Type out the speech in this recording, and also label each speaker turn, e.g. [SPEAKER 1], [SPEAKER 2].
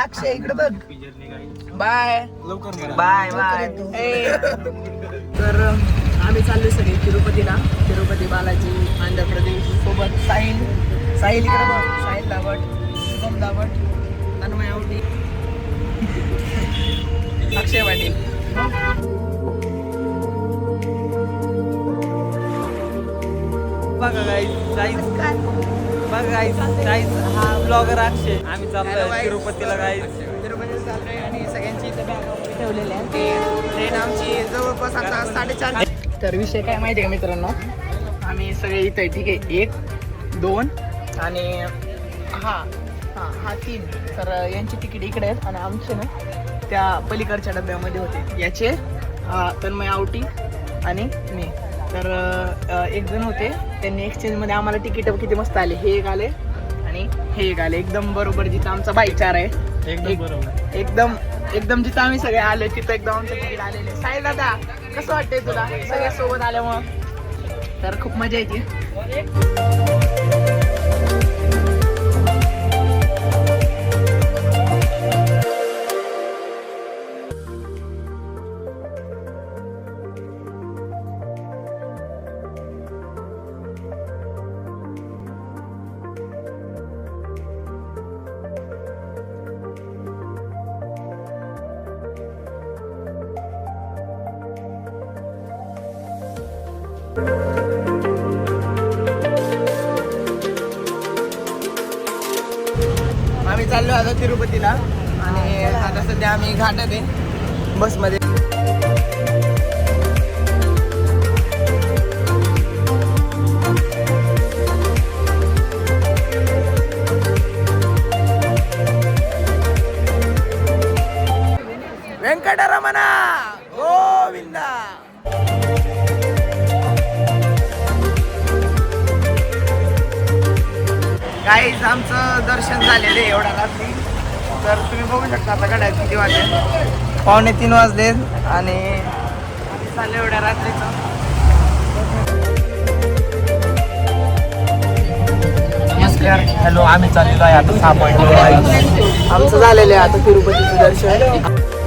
[SPEAKER 1] अक्षय इकडे बघ. Bye bye bye. तर आम्ही चाललोय सगळे तिरुपतीला. तिरुपती बालाजी आंध्र प्रदेश सोबत साहिल इकडे बघ. साहिल दावट, शुभम दावट, तन्मय आवटी, अक्षय पाटील.
[SPEAKER 2] बघा गाईज हा ब्लॉगर अक्षय. आम्ही चाललोय तिरुपतीला गाईज.
[SPEAKER 1] तिरुपतीला चाललोय आणि सगळ्यांची इथे बॅग वगैरे ठेवलेले आहे. ट्रेन आमची जवळपास आता 4:30. तर विषय काय माहिती आहे का मित्रांनो, आम्ही सगळे इथे ठीक आहे. 1, 2 आणि हा 3. तर यांची तिकीट इकडे आहेत आणि आमचे ना त्या पलीकडच्या डब्यामध्ये होते. याचे तन्मय आवटी आणि मी. तर एक जण होते, त्यांनी एक्सचेंजमध्ये आम्हाला तिकीट किती मस्त आले. हे एक आले आणि हे एक आले. एकदम बरोबर जिथं आमचा भाईचार आहे. एकदम जिथं आम्ही सगळे आलो तिथं एकदम आमचं तिकीट आलेले. साई दादा कसं वाटतंय तुला सगळ्या सोबत आल्यामुळं? तर खूप मजा येते. आम्ही चाललो आता तिरुपतीला आणि आता सध्या आम्ही घाटात आहे बसमध्ये. व्यंकटरमणा गोविंदा. गाईज आमचं दर्शन झालेलं आहे एवढ्या रात्री. तर तुम्ही बघू शकता आता घड्याळ किती वाजले. 2:45 वाजले आणि आम्ही चाललो एवढ्या रात्रीचं. हॅलो, आम्ही चाललेलो आहे आता 6 पॉईंट. आमचं झालेलं आहे आता तिरुपतीचं दर्शन.